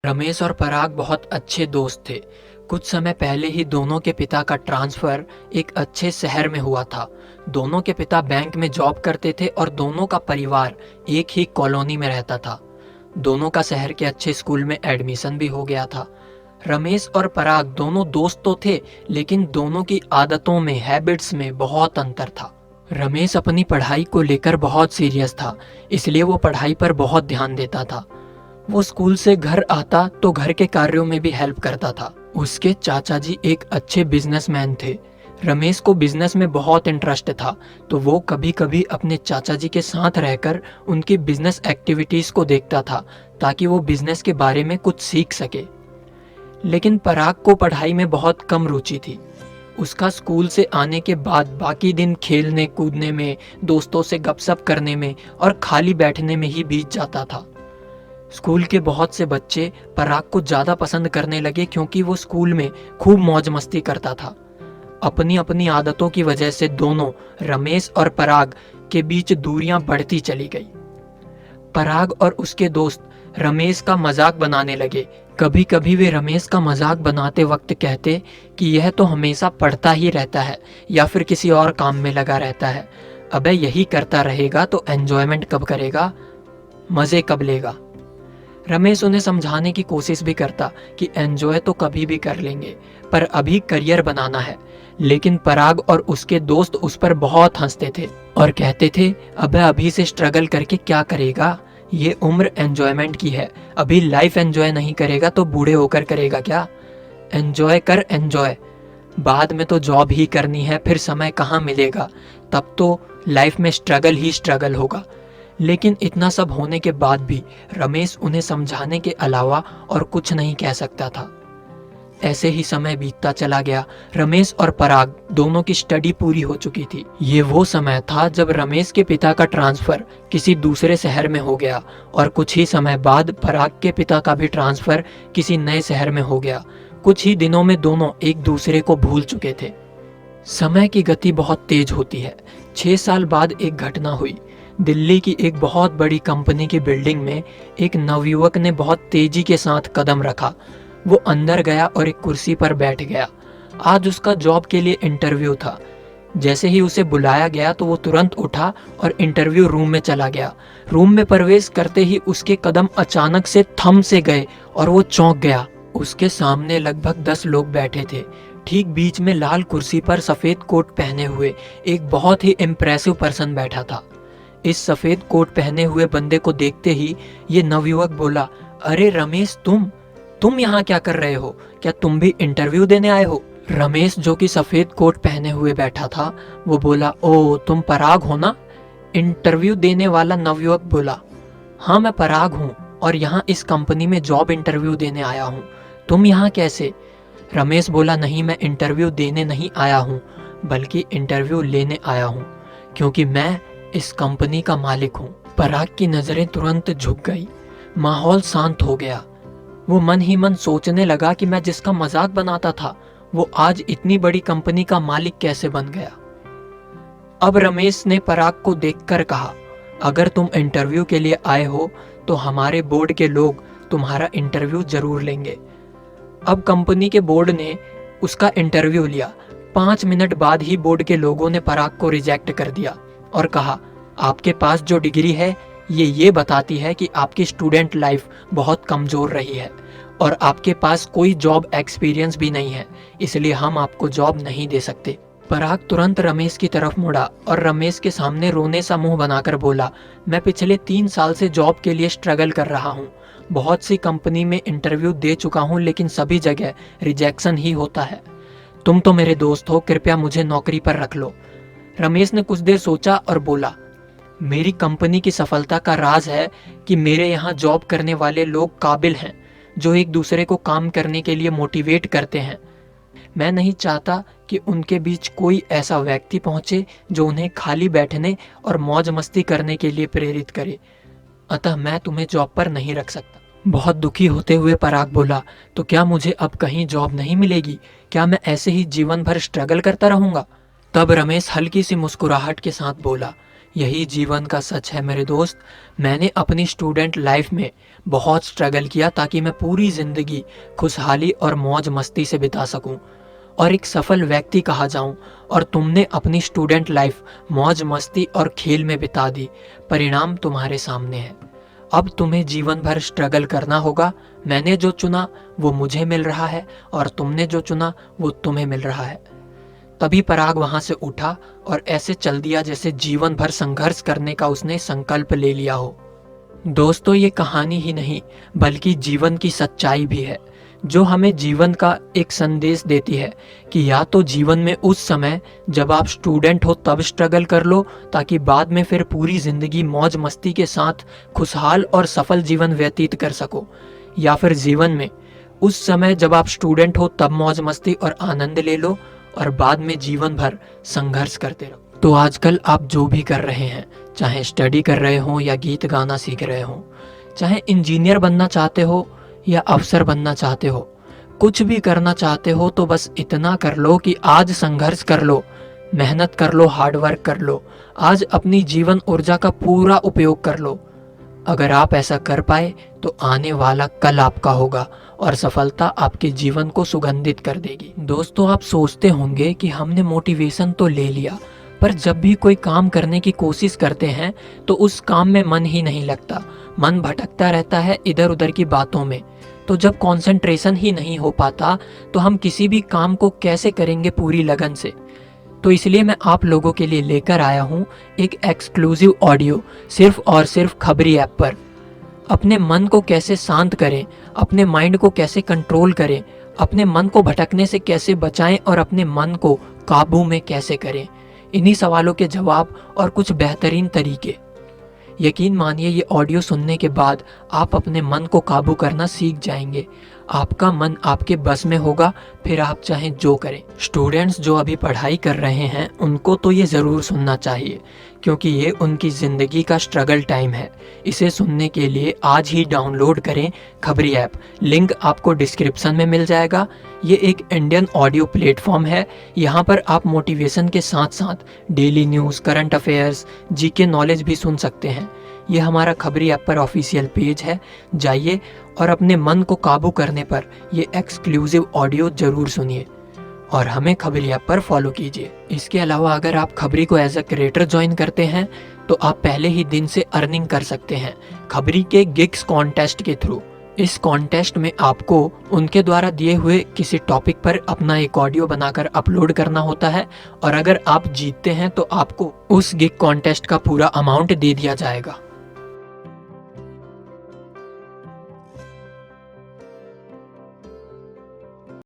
रमेश और पराग बहुत अच्छे दोस्त थे। कुछ समय पहले ही दोनों के पिता का ट्रांसफर एक अच्छे शहर में हुआ था। दोनों के पिता बैंक में जॉब करते थे और दोनों का परिवार एक ही कॉलोनी में रहता था। दोनों का शहर के अच्छे स्कूल में एडमिशन भी हो गया था। रमेश और पराग दोनों दोस्त तो थे, लेकिन दोनों की आदतों में, हैबिट्स में बहुत अंतर था। रमेश अपनी पढ़ाई को लेकर बहुत सीरियस था, इसलिए वो पढ़ाई पर बहुत ध्यान देता था। वो स्कूल से घर आता तो घर के कार्यों में भी हेल्प करता था। उसके चाचा जी एक अच्छे बिजनेसमैन थे। रमेश को बिजनेस में बहुत इंटरेस्ट था, तो वो कभी कभी अपने चाचा जी के साथ रहकर उनकी बिजनेस एक्टिविटीज को देखता था, ताकि वो बिजनेस के बारे में कुछ सीख सके। लेकिन पराग को पढ़ाई में बहुत कम रुचि थी। उसका स्कूल से आने के बाद बाकी दिन खेलने कूदने में, दोस्तों से गपशप करने में और खाली बैठने में ही बीत जाता था। स्कूल के बहुत से बच्चे पराग को ज्यादा पसंद करने लगे, क्योंकि वो स्कूल में खूब मौज मस्ती करता था। अपनी अपनी आदतों की वजह से दोनों, रमेश और पराग, के बीच दूरियां बढ़ती चली गई। पराग और उसके दोस्त रमेश का मजाक बनाने लगे। कभी कभी वे रमेश का मजाक बनाते वक्त कहते कि यह तो हमेशा पढ़ता ही रहता है या फिर किसी और काम में लगा रहता है। अबे यही करता रहेगा तो एंजॉयमेंट कब करेगा, मजे कब लेगा। रमेश उन्हें समझाने की कोशिश भी करता कि एंजॉय तो कभी भी कर लेंगे, पर अभी करियर बनाना है। लेकिन पराग और उसके दोस्त उस पर बहुत हंसते थे और कहते थे, अबे अभी से स्ट्रगल करके क्या करेगा, ये उम्र एंजॉयमेंट की है। अभी लाइफ एंजॉय नहीं करेगा तो बूढ़े होकर करेगा क्या। एंजॉय कर एंजॉय, बाद में तो जॉब ही करनी है, फिर समय कहाँ मिलेगा, तब तो लाइफ में स्ट्रगल ही स्ट्रगल होगा। लेकिन इतना सब होने के बाद भी रमेश उन्हें समझाने के अलावा और कुछ नहीं कह सकता था। ऐसे ही समय बीतता चला गया। रमेश और पराग दोनों की स्टडी पूरी हो चुकी थी। ये वो समय था जब रमेश के पिता का ट्रांसफर किसी दूसरे शहर में हो गया और कुछ ही समय बाद पराग के पिता का भी ट्रांसफर किसी नए शहर में हो गया। कुछ ही दिनों में दोनों एक दूसरे को भूल चुके थे। समय की गति बहुत तेज होती है। 6 साल बाद एक घटना हुई। दिल्ली की एक बहुत बड़ी कंपनी की बिल्डिंग में एक नवयुवक ने बहुत तेजी के साथ कदम रखा। वो अंदर गया और एक कुर्सी पर बैठ गया। आज उसका जॉब के लिए इंटरव्यू था। जैसे ही उसे बुलाया गया तो वो तुरंत उठा और इंटरव्यू रूम में चला गया। रूम में प्रवेश करते ही उसके कदम अचानक से थम से गए और वो चौंक गया। उसके सामने लगभग 10 लोग बैठे थे। ठीक बीच में लाल कुर्सी पर सफेद कोट पहने हुए एक बहुत ही इम्प्रेसिव पर्सन बैठा था। इस सफेद कोट पहने हुए बंदे को देखते ही ये नवयुवक बोला, अरे रमेश, तुम यहाँ क्या कर रहे हो? क्या तुम भी इंटरव्यू देने आए हो? रमेश, जो कि सफेद कोट पहने हुए बैठा था, वो बोला, ओ तुम पराग हो ना? इंटरव्यू देने वाला नवयुवक बोला, हाँ मैं पराग हूँ और यहाँ इस कंपनी में जॉब इंटरव्यू देने आया हूँ। तुम यहाँ कैसे? रमेश बोला, नहीं मैं इंटरव्यू देने नहीं आया हूँ, बल्कि इंटरव्यू लेने आया हूँ, क्योंकि मैं इस कंपनी का मालिक हूँ। पराग की नजरें तुरंत झुक गई। माहौल शांत हो गया। वो मन ही मन सोचने लगा कि मैं जिसका मजाक बनाता था वो आज इतनी बड़ी कंपनी का मालिक कैसे बन गया। अब रमेश ने पराग को देखकर कहा, अगर तुम इंटरव्यू के लिए आए हो तो हमारे बोर्ड के लोग तुम्हारा इंटरव्यू जरूर लेंगे। अब कंपनी के बोर्ड ने उसका इंटरव्यू लिया। 5 मिनट बाद ही बोर्ड के लोगों ने पराग को रिजेक्ट कर दिया और कहा, आपके पास जो डिग्री है ये बताती है कि आपकी स्टूडेंट लाइफ बहुत कमजोर रही है और आपके पास कोई जॉब एक्सपीरियंस भी नहीं है, इसलिए हम आपको जॉब नहीं दे सकते। पराग तुरंत रमेश की तरफ मुड़ा और रमेश के सामने रोने सा मुंह बनाकर बोला, मैं पिछले 3 साल से जॉब के लिए स्ट्रगल कर रहा हूँ। बहुत सी कंपनी में इंटरव्यू दे चुका हूँ, लेकिन सभी जगह रिजेक्शन ही होता है। तुम तो मेरे दोस्त हो, कृपया मुझे नौकरी पर रख लो। रमेश ने कुछ देर सोचा और बोला, मेरी कंपनी की सफलता का राज है कि मेरे यहाँ जॉब करने वाले लोग काबिल हैं, जो एक दूसरे को काम करने के लिए मोटिवेट करते हैं। मैं नहीं चाहता कि उनके बीच कोई ऐसा व्यक्ति पहुंचे जो उन्हें खाली बैठने और मौज मस्ती करने के लिए प्रेरित करे। अतः मैं तुम्हें जॉब पर नहीं रख सकता। बहुत दुखी होते हुए पराग बोला, तो क्या मुझे अब कहीं जॉब नहीं मिलेगी? क्या मैं ऐसे ही जीवन भर स्ट्रगल करता रहूंगा? तब रमेश हल्की सी मुस्कुराहट के साथ बोला, यही जीवन का सच है मेरे दोस्त। मैंने अपनी स्टूडेंट लाइफ में बहुत स्ट्रगल किया ताकि मैं पूरी ज़िंदगी खुशहाली और मौज मस्ती से बिता सकूं और एक सफल व्यक्ति कहा जाऊं, और तुमने अपनी स्टूडेंट लाइफ मौज मस्ती और खेल में बिता दी। परिणाम तुम्हारे सामने है। अब तुम्हें जीवन भर स्ट्रगल करना होगा। मैंने जो चुना वो मुझे मिल रहा है और तुमने जो चुना वो तुम्हें मिल रहा है। तभी पराग वहां से उठा और ऐसे चल दिया जैसे जीवन भर संघर्ष करने का उसने संकल्प ले लिया हो। दोस्तों, ये कहानी ही नहीं बल्कि जीवन की सच्चाई भी है, जो हमें जीवन का एक संदेश देती है कि या तो जीवन में उस समय जब आप स्टूडेंट हो तब स्ट्रगल कर लो ताकि बाद में फिर पूरी जिंदगी मौज मस्ती के साथ खुशहाल और सफल जीवन व्यतीत कर सको, या फिर जीवन में उस समय जब आप स्टूडेंट हो तब मौज मस्ती और आनंद ले लो और बाद में जीवन भर संघर्ष करते रहो। तो आजकल आप जो भी कर रहे हैं, चाहे स्टडी कर रहे हो या गीत गाना सीख रहे हो, चाहे इंजीनियर बनना चाहते हो या अफसर बनना चाहते हो, कुछ भी करना चाहते हो, तो बस इतना कर लो कि आज संघर्ष कर लो, मेहनत कर लो, हार्डवर्क कर लो, आज अपनी जीवन ऊर्जा का पूरा उपयोग कर लो। अगर आप ऐसा कर पाए तो आने वाला कल आपका होगा और सफलता आपके जीवन को सुगंधित कर देगी। दोस्तों, आप सोचते होंगे कि हमने मोटिवेशन तो ले लिया, पर जब भी कोई काम करने की कोशिश करते हैं तो उस काम में मन ही नहीं लगता, मन भटकता रहता है इधर उधर की बातों में। तो जब कंसंट्रेशन ही नहीं हो पाता तो हम किसी भी काम को कैसे करेंगे पूरी लगन से। तो इसलिए मैं आप लोगों के लिए लेकर आया हूँ एक एक्सक्लूसिव ऑडियो सिर्फ और सिर्फ खबरी ऐप पर। अपने मन को कैसे शांत करें, अपने माइंड को कैसे कंट्रोल करें, अपने मन को भटकने से कैसे बचाएं और अपने मन को काबू में कैसे करें, इन्हीं सवालों के जवाब और कुछ बेहतरीन तरीके। यकीन मानिए, ये ऑडियो सुनने के बाद आप अपने मन को काबू करना सीख जाएंगे। आपका मन आपके बस में होगा, फिर आप चाहें जो करें। स्टूडेंट्स जो अभी पढ़ाई कर रहे हैं उनको तो ये ज़रूर सुनना चाहिए, क्योंकि ये उनकी ज़िंदगी का स्ट्रगल टाइम है। इसे सुनने के लिए आज ही डाउनलोड करें खबरी ऐप, लिंक आपको डिस्क्रिप्शन में मिल जाएगा। ये एक इंडियन ऑडियो प्लेटफॉर्म है। यहाँ पर आप मोटिवेशन के साथ साथ daily news, current affairs, GK knowledge भी सुन सकते हैं। ये हमारा खबरी ऐप पर ऑफिशियल पेज है, जाइए और अपने मन को काबू करने पर ये एक्सक्लूसिव ऑडियो जरूर सुनिए और हमें खबरी ऐप पर फॉलो कीजिए। इसके अलावा अगर आप खबरी को एज अ क्रिएटर ज्वाइन करते हैं तो आप पहले ही दिन से अर्निंग कर सकते हैं खबरी के गिग्स कॉन्टेस्ट के थ्रू। इस कॉन्टेस्ट में आपको उनके द्वारा दिए हुए किसी टॉपिक पर अपना एक ऑडियो बनाकर अपलोड करना होता है, और अगर आप जीतते हैं तो आपको उस गिग कॉन्टेस्ट का पूरा अमाउंट दे दिया जाएगा।